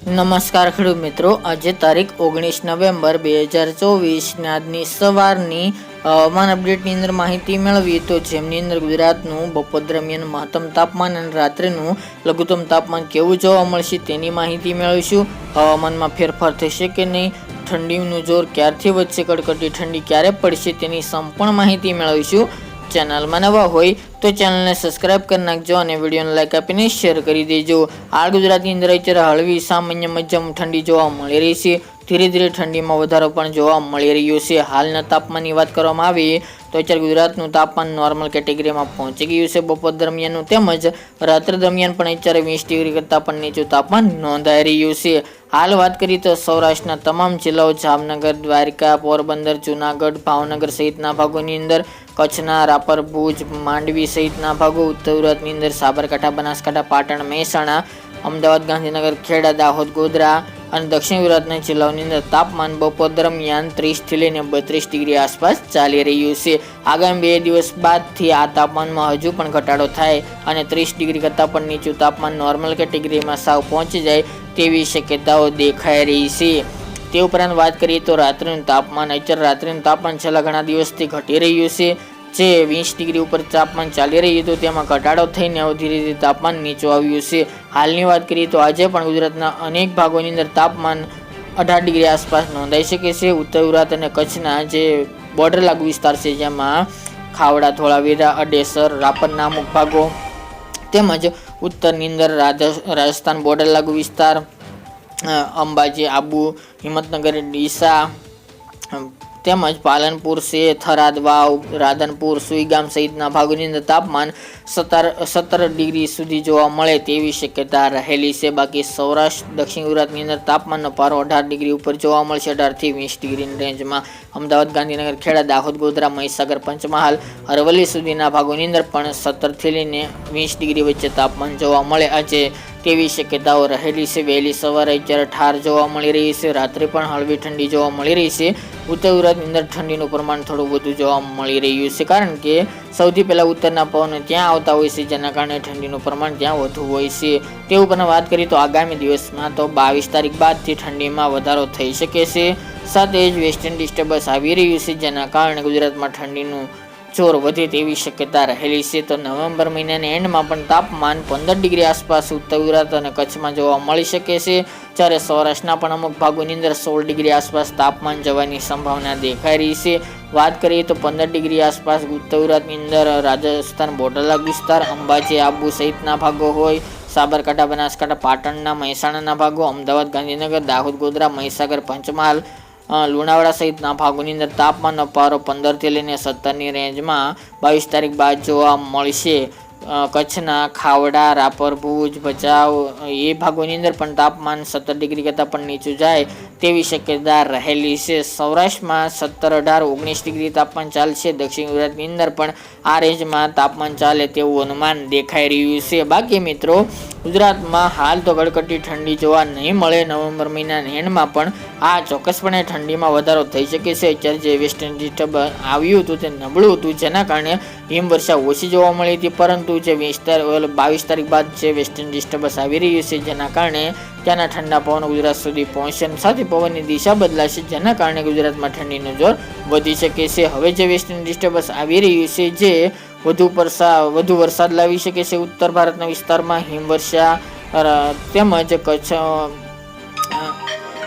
નમસ્કાર ખેડૂત મિત્રો, આજે તારીખ 19 નવેમ્બર 2024 આજની સવારની હવામાન અપડેટની અંદર માહિતી મેળવી તો જેમની અંદર ગુજરાતનું બપોર દરમિયાન મહત્તમ તાપમાન અને રાત્રિનું લઘુત્તમ તાપમાન કેવું જોવા મળશે તેની માહિતી મેળવીશું. હવામાનમાં ફેરફાર થશે કે નહીં, ઠંડીનું જોર ક્યારથી વધશે, કડકડી ઠંડી ક્યારે પડશે તેની સંપૂર્ણ માહિતી મેળવીશું. ચેનલમાં નવા હોય તો ચેનલને સબસ્ક્રાઇબ કરી નાખજો અને વિડીયોને લાઈક આપીને શેર કરી દેજો. હાલ ગુજરાતની અંદર અત્યારે હળવી સામાન્ય મધ્યમ ઠંડી જોવા મળી રહી છે. ધીરે ધીરે ઠંડીમાં વધારો પણ જોવા મળી રહ્યો છે. હાલના તાપમાનની વાત કરવામાં આવે તો અત્યારે ગુજરાતનું તાપમાન નોર્મલ કેટેગરીમાં પહોંચી ગયું છે. બપોર દરમિયાનનું તેમજ રાત્રે દરમિયાન પણ અત્યારે 20 ડિગ્રી કરતાં પણ નીચું તાપમાન નોંધાઈ રહ્યું છે. હાલ વાત કરીએ તો સૌરાષ્ટ્રના તમામ જિલ્લાઓ જામનગર, દ્વારકા, પોરબંદર, જુનાગઢ, ભાવનગર સહિતના ભાગોની અંદર, કચ્છના રાપર, ભુજ, માંડવી સહિતના ભાગો, ઉત્તર ગુજરાતની અંદર સાબરકાંઠા, બનાસકાંઠા, પાટણ, મહેસાણા, અમદાવાદ, ગાંધીનગર, ખેડા, દાહોદ, ગોધરા અને દક્ષિણ ગુજરાતના જિલ્લાઓની અંદર તાપમાન બપોર દરમિયાન 30 થી લઈને 32 ડિગ્રી આસપાસ ચાલી રહ્યું છે. આગામી 2 દિવસ બાદથી આ તાપમાનમાં હજુ પણ ઘટાડો થાય અને 30 ડિગ્રી કરતાં પણ નીચું તાપમાન નોર્મલ કેટેગરીમાં સાવ પહોંચી જાય તેવી શક્યતાઓ દેખાઈ રહી છે. તે ઉપરાંત વાત કરીએ તો રાત્રિનું તાપમાન, અત્યારે રાત્રિનું તાપમાન છેલ્લા ઘણા દિવસથી ઘટી રહ્યું છે. જે 20 ડિગ્રી ઉપર તાપમાન ચાલી રહ્યું હતું તેમાં ઘટાડો થઈને હવે ધીરે ધીરે તાપમાન નીચું આવ્યું છે. હાલની વાત કરીએ તો આજે પણ ગુજરાતના અનેક ભાગોની અંદર તાપમાન 18 ડિગ્રી આસપાસ નોંધાઈ શકે છે. ઉત્તર ગુજરાત અને કચ્છના જે બોર્ડર લાગુ વિસ્તાર છે જેમાં ખાવડા, ધોળાવીરા, અડેસર, રાપરના અમુક ભાગો તેમજ ઉત્તરની અંદર રાજસ્થાન બોર્ડર લાગુ વિસ્તાર, અંબાજી, આબુ, હિંમતનગર, ડીસા તેમજ પાલનપુર છે, થરાદ, વાવ, રાધનપુર, સુઈગામ સહિતના ભાગોની અંદર તાપમાન 17 ડિગ્રી સુધી જોવા મળે તેવી શક્યતા રહેલી છે. બાકી સૌરાષ્ટ્ર, દક્ષિણ ગુજરાતની અંદર તાપમાનનો પારો 18 ડિગ્રી ઉપર જોવા મળશે, 18 થી 20 ડિગ્રીની રેન્જમાં. અમદાવાદ, ગાંધીનગર, ખેડા, દાહોદ, ગોધરા, મહીસાગર, પંચમહાલ, અરવલ્લી સુધીના ભાગોની અંદર પણ 17 થી લઈને 20 ડિગ્રી વચ્ચે તાપમાન જોવા મળે આજે તેવી શક્યતાઓ રહેલી છે. વહેલી સવારે અત્યારે ઠાર જોવા મળી રહી છે. રાત્રે પણ હળવી ઠંડી જોવા મળી રહી છે. ઉત્તર ગુજરાતની અંદર ઠંડીનું પ્રમાણ થોડું વધુ જોવા મળી રહ્યું છે, કારણ કે સૌથી પહેલાં ઉત્તરના પવનો ત્યાં આવતા હોય છે જેના કારણે ઠંડીનું પ્રમાણ ત્યાં વધુ હોય છે. તે ઉપરની વાત કરીએ તો આગામી દિવસમાં તો 22 તારીખ બાદથી ઠંડીમાં વધારો થઈ શકે છે. સાથે જ વેસ્ટર્ન ડિસ્ટર્બન્સ આવી રહ્યું છે જેના કારણે ગુજરાતમાં ઠંડીનું જોર વધે તેવી શક્યતા રહેલી છે. તો નવેમ્બર મહિનાના એન્ડમાં પણ તાપમાન 15 ડિગ્રી આસપાસ ઉત્તર ગુજરાત અને કચ્છમાં જોવા મળી શકે છે, જ્યારે સૌરાષ્ટ્રના પણ અમુક ભાગોની અંદર 16 ડિગ્રી આસપાસ તાપમાન જવાની સંભાવના દેખાઈ રહી છે. વાત કરીએ તો 15 ડિગ્રી આસપાસ ઉત્તર ગુજરાતની અંદર રાજસ્થાન બોર્ડર લાગુ વિસ્તાર, અંબાજી, આબુ સહિતના ભાગો હોય, સાબરકાંઠા, બનાસકાંઠા, પાટણના, મહેસાણાના ભાગો, અમદાવાદ, ગાંધીનગર, દાહોદ, ગોધરા, મહીસાગર, પંચમહાલ, લુણાવાડા સહિતના ભાગોની અંદર તાપમાનનો પારો 15 થી લઈને 17ની રેન્જમાં 22 તારીખ બાદ જોવા મળશે. કચ્છના ખાવડા, રાપર, ભુજ, ભચાઉ એ ભાગોની અંદર પણ તાપમાન 17 ડિગ્રી કરતાં પણ નીચું જાય તેવી શક્યતા રહેલી છે. સૌરાષ્ટ્રમાં 17, 18, 19 ડિગ્રી તાપમાન ચાલશે. દક્ષિણ ગુજરાતની અંદર પણ આ રેન્જમાં તાપમાન ચાલે તેવું અનુમાન દેખાઈ રહ્યું છે. બાકી મિત્રો, ગુજરાતમાં હાલ તો કડકડતી ઠંડી જોવા નહીં મળે. નવેમ્બર મહિનાના એન્ડમાં પણ આ ચોક્કસપણે ઠંડીમાં વધારો થઈ શકે છે. અત્યારે જે વેસ્ટર્ન ડિસ્ટર્બન્સ આવ્યું હતું તે નબળું હતું જેના કારણે હિમવર્ષા ઓછી જોવા મળી હતી, પરંતુ જે 22 તારીખ બાદ જે વેસ્ટર્ન ડિસ્ટર્બન્સ આવી રહ્યું છે જેના કારણે ત્યાંના ઠંડા પવનો ગુજરાત સુધી પહોંચશે અને સાથે પવનની દિશા બદલાશે જેના કારણે ગુજરાતમાં ઠંડીનું જોર વધી શકે છે. હવે જે વેસ્ટર્ન ડિસ્ટર્બન્સ આવી રહ્યું છે જે વધુ વરસાદ લાવી શકે છે ઉત્તર ભારતના વિસ્તારમાં, હિમવર્ષા તેમજ કચ્છ,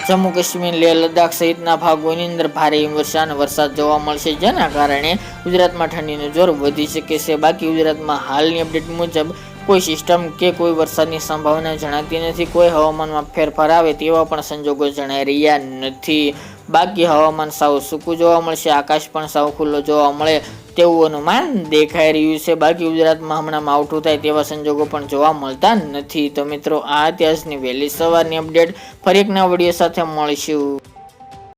જમ્મુ કાશ્મીર, લેહ લદ્દાખ સહિતના ભાગોની અંદર ભારે હિમવર્ષા અને વરસાદ જોવા મળશે જેના કારણે ગુજરાતમાં ઠંડીનું જોર વધી શકે છે. બાકી ગુજરાતમાં હાલની અપડેટ મુજબ કોઈ સિસ્ટમ કે કોઈ વરસાદની સંભાવના જણાતી નથી. કોઈ હવામાનમાં ફેરફાર આવે તેવા પણ સંજોગો જણાઈ રહ્યા નથી. બાકી હવામાન સાવ સૂકું જોવા મળશે, આકાશ પણ સાવ ખુલ્લો જોવા મળે તેવું અનુમાન દેખાઈ રહ્યું છે. બાકી ગુજરાતમાં હમણાં માવઠું થાય તેવા સંજોગો પણ જોવા મળતા નથી. તો મિત્રો, આ અત્યારની વહેલી સવારની અપડેટ. ફરી એક નવા વિડીયો સાથે મળીશું.